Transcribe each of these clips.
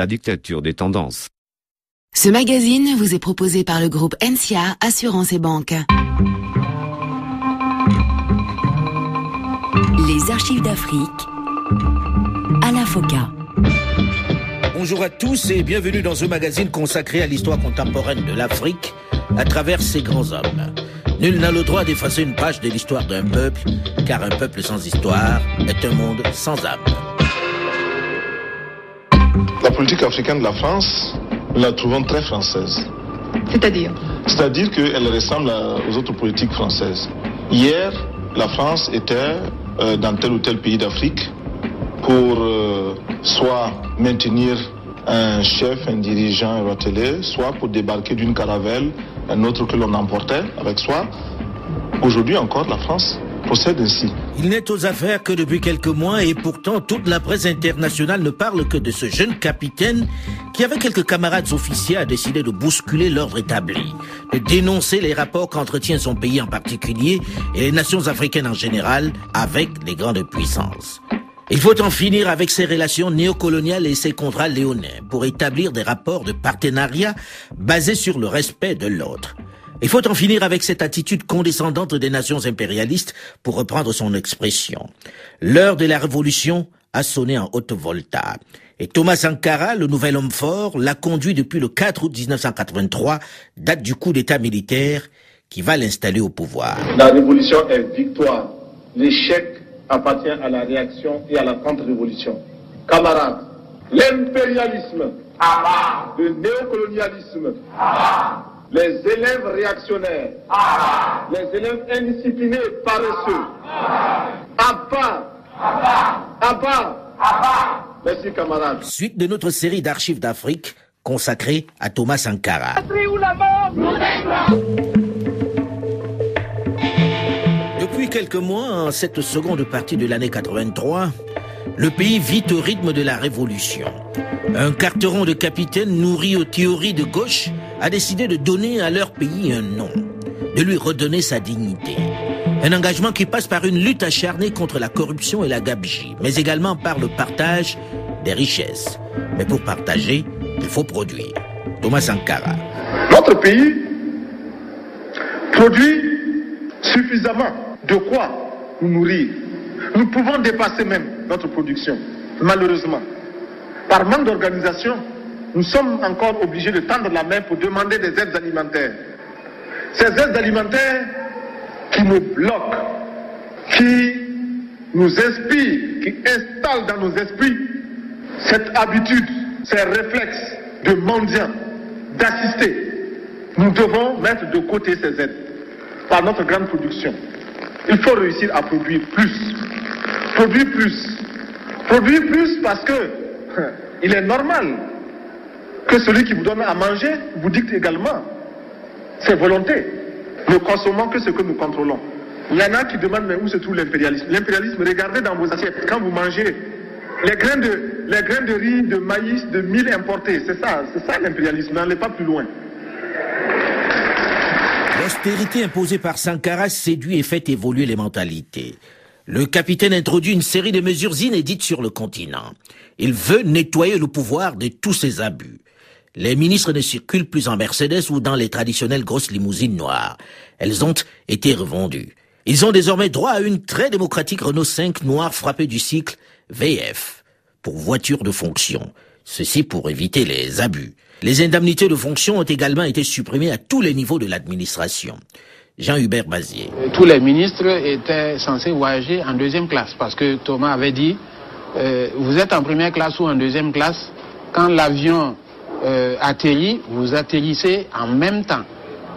La dictature des tendances. Ce magazine vous est proposé par le groupe NCA Assurance et Banque. Les archives d'Afrique, Alain Foka. Bonjour à tous et bienvenue dans ce magazine consacré à l'histoire contemporaine de l'Afrique à travers ses grands hommes. Nul n'a le droit d'effacer une page de l'histoire d'un peuple, car un peuple sans histoire est un monde sans âme. La politique africaine de la France, nous la trouvons très française. C'est-à-dire qu'elle ressemble aux autres politiques françaises. Hier, la France était dans tel ou tel pays d'Afrique pour soit maintenir un chef, un dirigeant, un ratelé, soit pour débarquer d'une caravelle, un autre que l'on emportait avec soi. Aujourd'hui encore, la France procède ainsi. Il n'est aux affaires que depuis quelques mois et pourtant toute la presse internationale ne parle que de ce jeune capitaine qui, avec quelques camarades officiers, a décidé de bousculer l'ordre établi, de dénoncer les rapports qu'entretient son pays en particulier et les nations africaines en général avec les grandes puissances. Il faut en finir avec ces relations néocoloniales et ces contrats léonins pour établir des rapports de partenariat basés sur le respect de l'autre. Il faut en finir avec cette attitude condescendante des nations impérialistes, pour reprendre son expression. L'heure de la révolution a sonné en haute volta. Et Thomas Sankara, le nouvel homme fort, l'a conduit depuis le 4 août 1983, date du coup d'état militaire qui va l'installer au pouvoir. La révolution est victoire. L'échec appartient à la réaction et à la contre-révolution. Camarades, l'impérialisme, le néocolonialisme, les élèves réactionnaires, les élèves indisciplinés, paresseux, Abba. Merci camarades. Suite de notre série d'archives d'Afrique consacrée à Thomas Sankara. Depuis quelques mois, en cette seconde partie de l'année 83, le pays vit au rythme de la révolution. Un carteron de capitaine nourri aux théories de gauche a décidé de donner à leur pays un nom, de lui redonner sa dignité. Un engagement qui passe par une lutte acharnée contre la corruption et la gabegie, mais également par le partage des richesses. Mais pour partager, il faut produire. Thomas Sankara. Notre pays produit suffisamment de quoi nous nourrir. Nous pouvons dépasser même notre production, malheureusement. Par manque d'organisation, nous sommes encore obligés de tendre la main pour demander des aides alimentaires. Ces aides alimentaires qui nous bloquent, qui nous inspirent, qui installent dans nos esprits cette habitude, ces réflexes de mendiant, d'assister. Nous devons mettre de côté ces aides par notre grande production. Il faut réussir à produire plus. Produire plus. Produire plus parce que il est normal que celui qui vous donne à manger vous dicte également ses volontés. Ne consommons que ce que nous contrôlons. Il y en a qui demandent mais où se trouve l'impérialisme. L'impérialisme, regardez dans vos assiettes quand vous mangez les grains de riz, de maïs, de mil importés. C'est ça l'impérialisme, n'allez pas plus loin. L'austérité imposée par Sankara séduit et fait évoluer les mentalités. Le capitaine introduit une série de mesures inédites sur le continent. Il veut nettoyer le pouvoir de tous ses abus. Les ministres ne circulent plus en Mercedes ou dans les traditionnelles grosses limousines noires. Elles ont été revendues. Ils ont désormais droit à une très démocratique Renault 5 noire frappée du cycle VF pour voiture de fonction. Ceci pour éviter les abus. Les indemnités de fonction ont également été supprimées à tous les niveaux de l'administration. Jean-Hubert Bazier. Tous les ministres étaient censés voyager en deuxième classe parce que Thomas avait dit vous êtes en première classe ou en deuxième classe. Quand l'avion atterrit, vous atterrissez en même temps.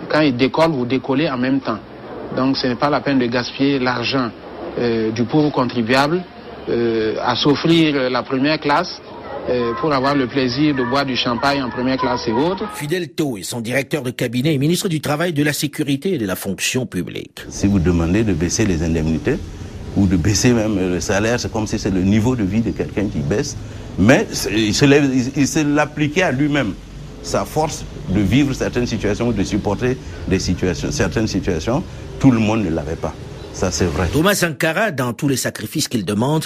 Quand il décolle, vous décollez en même temps. Donc ce n'est pas la peine de gaspiller l'argent du pauvre contribuable à s'offrir la première classe pour avoir le plaisir de boire du champagne en première classe et autres. Fidel Toé, son directeur de cabinet et ministre du Travail, de la Sécurité et de la Fonction publique. Si vous demandez de baisser les indemnités ou de baisser même le salaire, c'est comme si c'est le niveau de vie de quelqu'un qui baisse. Mais il se l'appliquait à lui-même. Sa force de vivre certaines situations ou de supporter certaines situations, tout le monde ne l'avait pas. Ça, c'est vrai. Thomas Sankara, dans tous les sacrifices qu'il demande,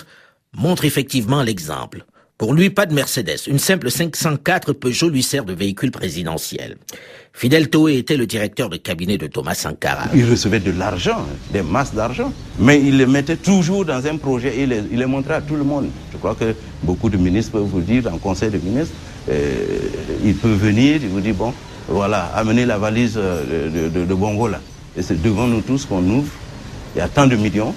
montre effectivement l'exemple. Pour lui, pas de Mercedes. Une simple 504 Peugeot lui sert de véhicule présidentiel. Fidel Toé était le directeur de cabinet de Thomas Sankara. Il recevait de l'argent, des masses d'argent, mais il le mettait toujours dans un projet et il les montrait à tout le monde. Je crois que beaucoup de ministres peuvent vous dire, en conseil de ministres, il peut venir, il vous dit, bon, voilà, amenez la valise de Bongo là. Et c'est devant nous tous qu'on ouvre, il y a tant de millions.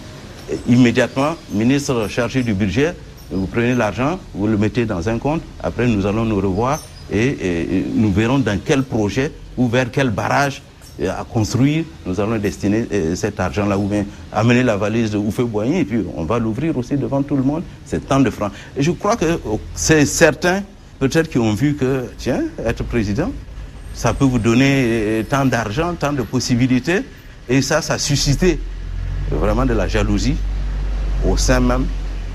Et immédiatement, ministre chargé du budget, vous prenez l'argent, vous le mettez dans un compte, après nous allons nous revoir et nous verrons dans quel projet ou vers quel barrage à construire nous allons destiner cet argent-là, ou bien amener la valise de Houphouët-Boigny et puis on va l'ouvrir aussi devant tout le monde, c'est tant de francs. Et je crois que c'est certains, peut-être qui ont vu que, tiens, être président, ça peut vous donner tant d'argent, tant de possibilités, et ça a suscité vraiment de la jalousie au sein même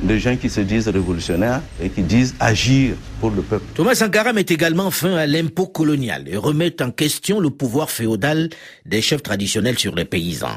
des gens qui se disent révolutionnaires et qui disent agir pour le peuple. Thomas Sankara met également fin à l'impôt colonial et remet en question le pouvoir féodal des chefs traditionnels sur les paysans.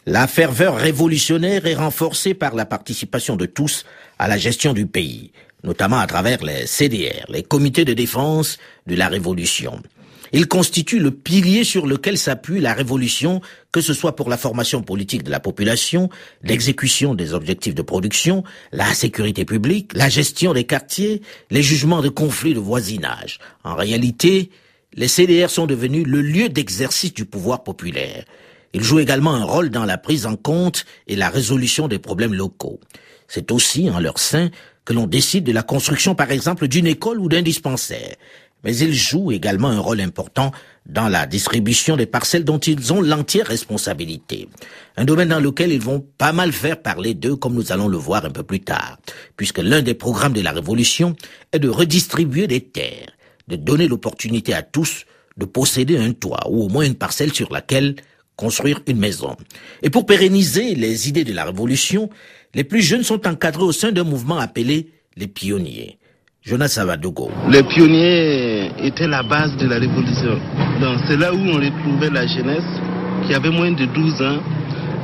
La ferveur révolutionnaire est renforcée par la participation de tous à la gestion du pays, notamment à travers les CDR, les comités de défense de la révolution. Il constitue le pilier sur lequel s'appuie la révolution, que ce soit pour la formation politique de la population, l'exécution des objectifs de production, la sécurité publique, la gestion des quartiers, les jugements de conflits de voisinage. En réalité, les CDR sont devenus le lieu d'exercice du pouvoir populaire. Ils jouent également un rôle dans la prise en compte et la résolution des problèmes locaux. C'est aussi en leur sein que l'on décide de la construction, par exemple, d'une école ou d'un dispensaire. Mais ils jouent également un rôle important dans la distribution des parcelles dont ils ont l'entière responsabilité. Un domaine dans lequel ils vont pas mal faire parler d'eux, comme nous allons le voir un peu plus tard, puisque l'un des programmes de la Révolution est de redistribuer des terres, de donner l'opportunité à tous de posséder un toit ou au moins une parcelle sur laquelle construire une maison. Et pour pérenniser les idées de la Révolution, les plus jeunes sont encadrés au sein d'un mouvement appelé les pionniers. Jonas Savadogo. Les pionniers étaient la base de la révolution. Donc c'est là où on retrouvait la jeunesse qui avait moins de 12 ans,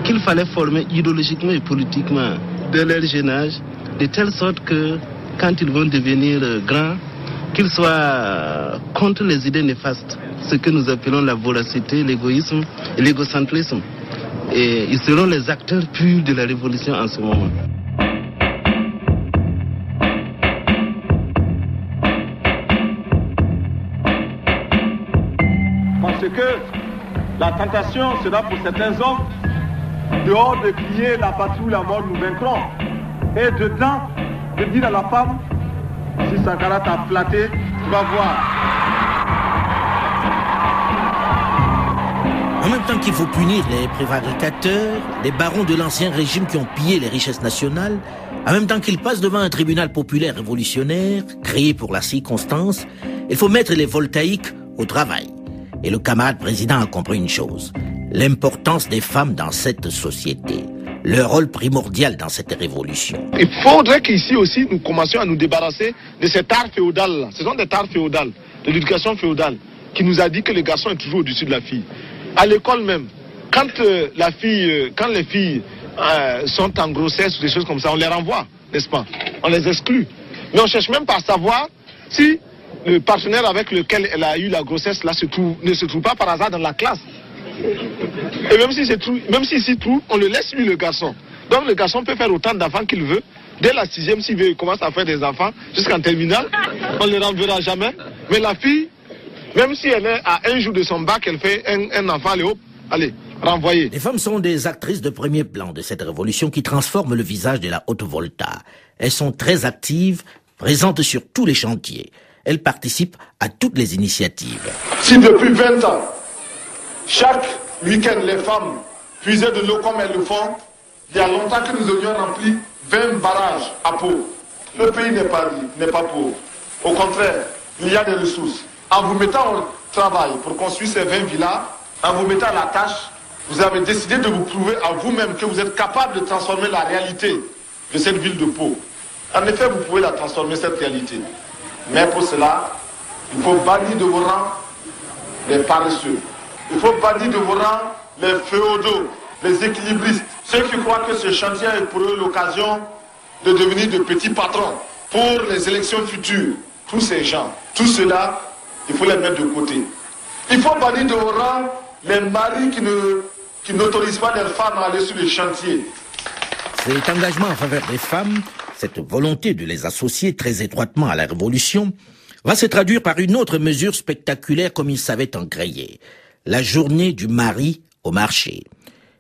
qu'il fallait former idéologiquement et politiquement dès leur jeune âge, de telle sorte que quand ils vont devenir grands, qu'ils soient contre les idées néfastes, ce que nous appelons la voracité, l'égoïsme et l'égocentrisme. Et ils seront les acteurs purs de la révolution en ce moment. Parce que la tentation sera pour certains hommes, dehors de crier la patrie ou la mort nous vaincrons, et dedans de dire à la femme, si Sankara t'a flatté, tu vas voir. En même temps qu'il faut punir les prévaricateurs, les barons de l'ancien régime qui ont pillé les richesses nationales, en même temps qu'ils passent devant un tribunal populaire révolutionnaire, créé pour la circonstance, il faut mettre les voltaïques au travail. Et le camarade président a compris une chose, l'importance des femmes dans cette société, leur rôle primordial dans cette révolution. Il faudrait qu'ici aussi nous commencions à nous débarrasser de cet art féodal. Ce sont des arts féodales, de l'éducation féodale, qui nous a dit que le garçon est toujours au-dessus de la fille. À l'école même, quand les filles sont en grossesse ou des choses comme ça, on les renvoie, n'est-ce pas? On les exclut. Mais on ne cherche même pas à savoir si le partenaire avec lequel elle a eu la grossesse là ne se trouve pas par hasard dans la classe. Et même s'il s'y trouve, on le laisse lui, le garçon. Donc le garçon peut faire autant d'enfants qu'il veut. Dès la 6e, s'il veut, il commence à faire des enfants jusqu'en terminale. On ne les renverra jamais. Mais la fille, même si elle est à un jour de son bac, elle fait un enfant, allez, renvoyer. Les femmes sont des actrices de premier plan de cette révolution qui transforme le visage de la haute volta. Elles sont très actives, présentes sur tous les chantiers. Elles participent à toutes les initiatives. Si depuis 20 ans, chaque week-end, les femmes puisaient de l'eau comme elles le font, il y a longtemps que nous aurions rempli 20 barrages à Pau. Le pays n'est pas pauvre. Au contraire, il y a des ressources. En vous mettant au travail pour construire ces 20 villas, en vous mettant à la tâche, vous avez décidé de vous prouver à vous-même que vous êtes capable de transformer la réalité de cette ville de Pau. En effet, vous pouvez la transformer, cette réalité. Mais pour cela, il faut bannir de vos rangs les paresseux. Il faut bannir de vos rangs les féodaux, les équilibristes. Ceux qui croient que ce chantier est pour eux l'occasion de devenir de petits patrons. pour les élections futures, tous ces gens, tout cela, il faut les mettre de côté. Il faut bannir de haut rang les maris qui n'autorisent pas leurs femmes à aller sur les chantiers. Cet engagement en faveur des femmes, cette volonté de les associer très étroitement à la révolution, va se traduire par une autre mesure spectaculaire comme ils savaient en créer. La journée du mari au marché.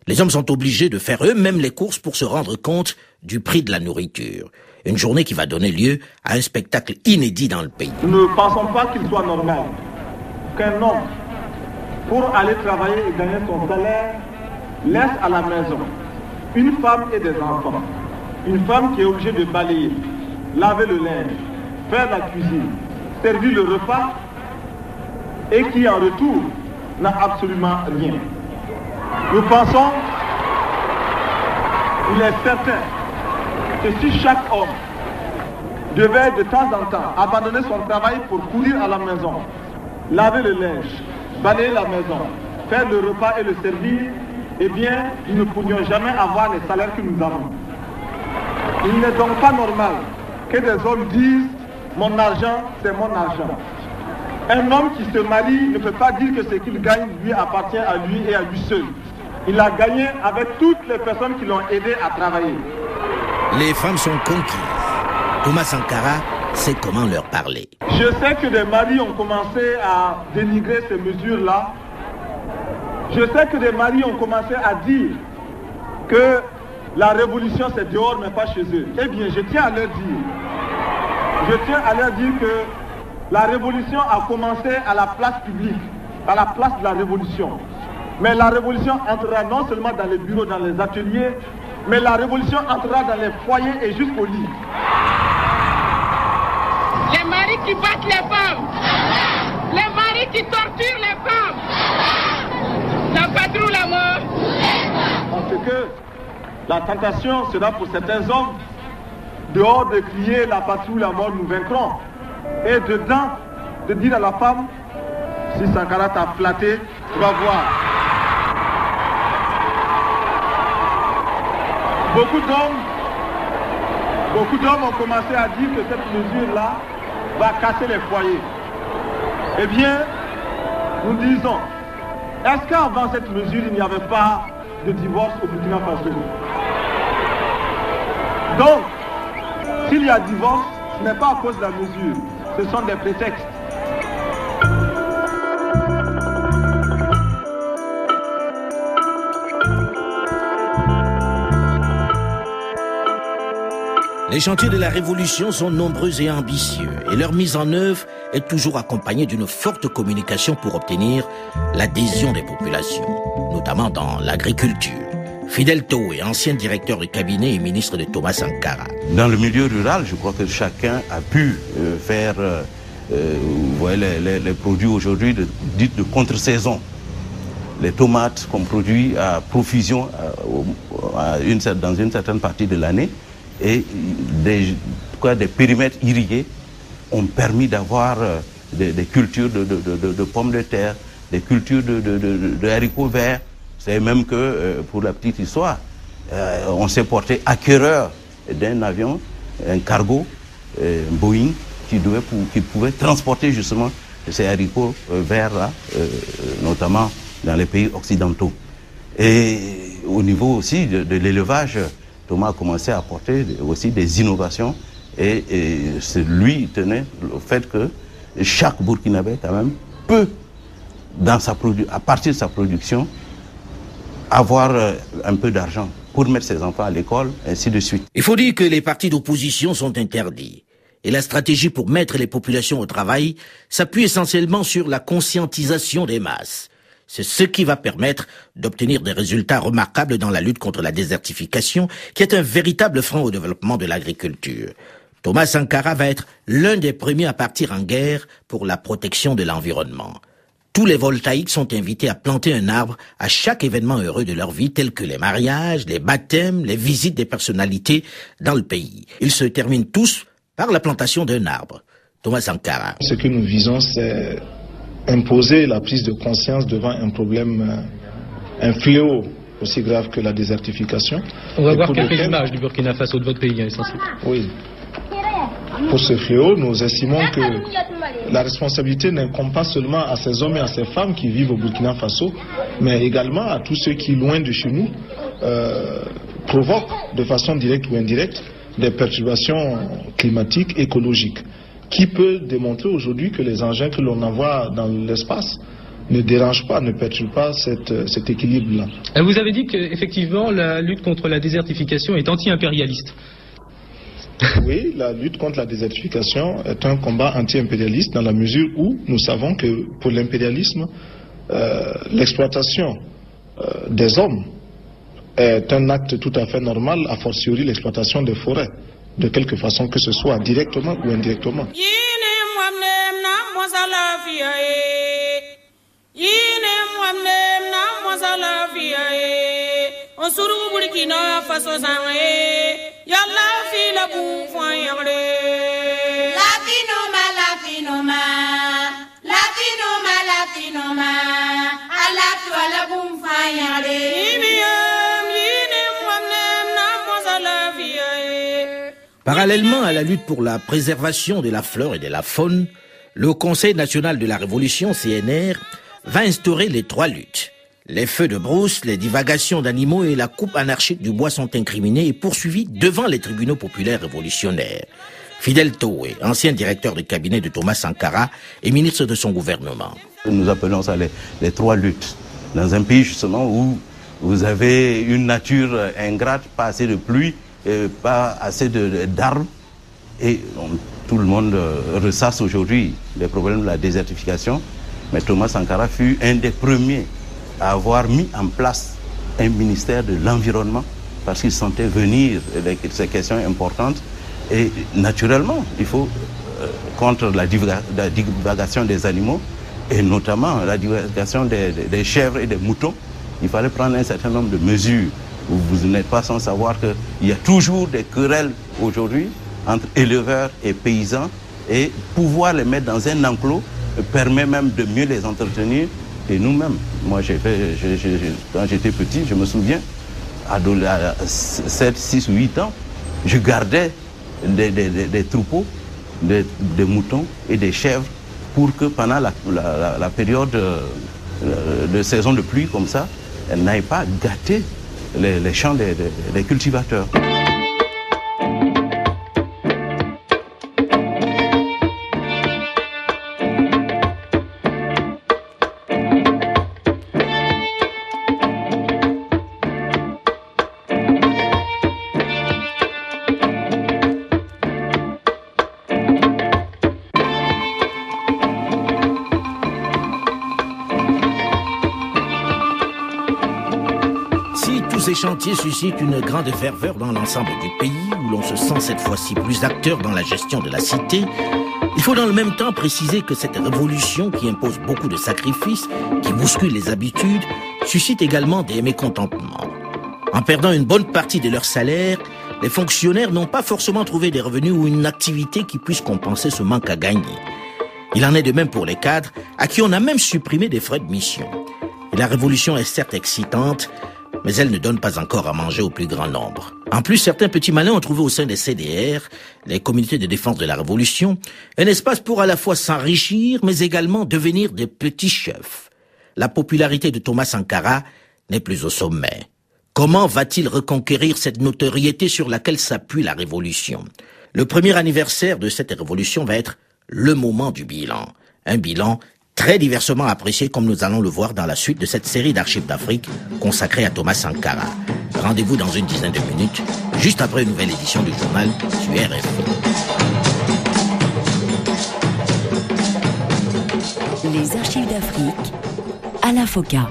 Les hommes sont obligés de faire eux-mêmes les courses pour se rendre compte du prix de la nourriture. Une journée qui va donner lieu à un spectacle inédit dans le pays. Nous ne pensons pas qu'il soit normal qu'un homme, pour aller travailler et gagner son salaire, laisse à la maison une femme et des enfants. Une femme qui est obligée de balayer, laver le linge, faire la cuisine, servir le repas et qui en retour n'a absolument rien. Nous pensons, il est certain que si chaque homme devait de temps en temps abandonner son travail pour courir à la maison, laver le linge, balayer la maison, faire le repas et le servir, eh bien, nous ne pourrions jamais avoir les salaires que nous avons. Il n'est donc pas normal que des hommes disent « mon argent, c'est mon argent ». Un homme qui se marie ne peut pas dire que ce qu'il gagne lui appartient à lui et à lui seul. Il a gagné avec toutes les personnes qui l'ont aidé à travailler. Les femmes sont conquises. Thomas Sankara sait comment leur parler. Je sais que des maris ont commencé à dénigrer ces mesures-là. Je sais que des maris ont commencé à dire que la révolution c'est dehors mais pas chez eux. Eh bien, je tiens à leur dire que la révolution a commencé à la place publique, à la place de la révolution. Mais la révolution entrera non seulement dans les bureaux, dans les ateliers, mais la révolution entrera dans les foyers et jusqu'au lit. Les maris qui battent les femmes, les maris qui torturent les femmes, la patrie ou la mort. Parce que la tentation sera pour certains hommes, dehors de crier la patrie ou la mort, nous vaincrons. Et dedans, de dire à la femme, si Sankara t'a flatté, tu vas voir. Beaucoup d'hommes ont commencé à dire que cette mesure-là va casser les foyers. Eh bien, nous disons, est-ce qu'avant cette mesure, il n'y avait pas de divorce au Burkina Faso? Donc, s'il y a divorce, ce n'est pas à cause de la mesure, ce sont des prétextes. Les chantiers de la révolution sont nombreux et ambitieux et leur mise en œuvre est toujours accompagnée d'une forte communication pour obtenir l'adhésion des populations, notamment dans l'agriculture. Fidel Toé, ancien directeur de cabinet et ministre de Thomas Sankara. Dans le milieu rural, je crois que chacun a pu faire vous voyez, les produits aujourd'hui dits de contre-saison. Les tomates qu'on produit à profusion dans une certaine partie de l'année et des périmètres irrigués ont permis d'avoir des cultures de pommes de terre, des cultures de haricots verts. C'est même que, pour la petite histoire, on s'est porté acquéreur d'un avion, un cargo, un Boeing, qui pouvait transporter justement ces haricots verts-là, notamment dans les pays occidentaux. Et au niveau aussi de l'élevage, Thomas a commencé à apporter aussi des innovations et lui tenait au fait que chaque Burkinabé quand même peut, à partir de sa production, avoir un peu d'argent pour mettre ses enfants à l'école, ainsi de suite. Il faut dire que les partis d'opposition sont interdits. Et la stratégie pour mettre les populations au travail s'appuie essentiellement sur la conscientisation des masses. C'est ce qui va permettre d'obtenir des résultats remarquables dans la lutte contre la désertification, qui est un véritable frein au développement de l'agriculture. Thomas Sankara va être l'un des premiers à partir en guerre pour la protection de l'environnement. Tous les voltaïques sont invités à planter un arbre à chaque événement heureux de leur vie, tels que les mariages, les baptêmes, les visites des personnalités dans le pays. Ils se terminent tous par la plantation d'un arbre. Thomas Sankara. Ce que nous visons, c'est imposer la prise de conscience devant un problème, un fléau aussi grave que la désertification. On va voir quelques images du Burkina Faso, de votre pays, essentiellement. Oui. pour ce fléau. Nous estimons que la responsabilité n'incombe pas seulement à ces hommes et à ces femmes qui vivent au Burkina Faso, mais également à tous ceux qui, loin de chez nous, provoquent de façon directe ou indirecte des perturbations climatiques, écologiques. Qui peut démontrer aujourd'hui que les engins que l'on envoie dans l'espace ne dérangent pas, ne perturbent pas cet équilibre-là? Vous avez dit qu'effectivement la lutte contre la désertification est anti-impérialiste. Oui, la lutte contre la désertification est un combat anti-impérialiste dans la mesure où nous savons que pour l'impérialisme, l'exploitation des hommes est un acte tout à fait normal, a fortiori l'exploitation des forêts, de quelque façon que ce soit, directement ou indirectement. Parallèlement à la lutte pour la préservation de la flore et de la faune, le Conseil national de la Révolution, CNR, va instaurer les 3 luttes. Les feux de brousse, les divagations d'animaux et la coupe anarchique du bois sont incriminés et poursuivis devant les tribunaux populaires révolutionnaires. Fidel Toé, ancien directeur de cabinet de Thomas Sankara et ministre de son gouvernement. Nous appelons ça les 3 luttes. Dans un pays justement où vous avez une nature ingrate, pas assez de pluie, pas assez d'arbres, et tout le monde ressasse aujourd'hui les problèmes de la désertification. Mais Thomas Sankara fut un des premiers à avoir mis en place un ministère de l'environnement parce qu'il sentait venir ces questions importantes. Et naturellement, il faut, contre la divagation des animaux, et notamment la divagation des chèvres et des moutons, il fallait prendre un certain nombre de mesures. Vous n'êtes pas sans savoir qu'il y a toujours des querelles aujourd'hui entre éleveurs et paysans, et pouvoir les mettre dans un enclos permet même de mieux les entretenir. Et nous-mêmes, moi quand j'étais petit, je me souviens, à 7, 6 ou 8 ans, je gardais des troupeaux, des moutons et des chèvres pour que pendant la période de saison de pluie comme ça, elles n'aillent pas gâter les champs des cultivateurs. Ces chantiers suscitent une grande ferveur dans l'ensemble du pays, où l'on se sent cette fois-ci plus acteur dans la gestion de la cité. Il faut dans le même temps préciser que cette révolution qui impose beaucoup de sacrifices, qui bouscule les habitudes, suscite également des mécontentements. En perdant une bonne partie de leur salaire, les fonctionnaires n'ont pas forcément trouvé des revenus ou une activité qui puisse compenser ce manque à gagner. Il en est de même pour les cadres, à qui on a même supprimé des frais de mission. Et la révolution est certes excitante, mais elle ne donne pas encore à manger au plus grand nombre. En plus, certains petits malins ont trouvé au sein des CDR, les communautés de défense de la Révolution, un espace pour à la fois s'enrichir, mais également devenir des petits chefs. La popularité de Thomas Sankara n'est plus au sommet. Comment va-t-il reconquérir cette notoriété sur laquelle s'appuie la Révolution? Le premier anniversaire de cette révolution va être le moment du bilan. Un bilan très diversement apprécié comme nous allons le voir dans la suite de cette série d'archives d'Afrique consacrée à Thomas Sankara. Rendez-vous dans une dizaine de minutes, juste après une nouvelle édition du journal sur RFI. Les archives d'Afrique, Alain Foka.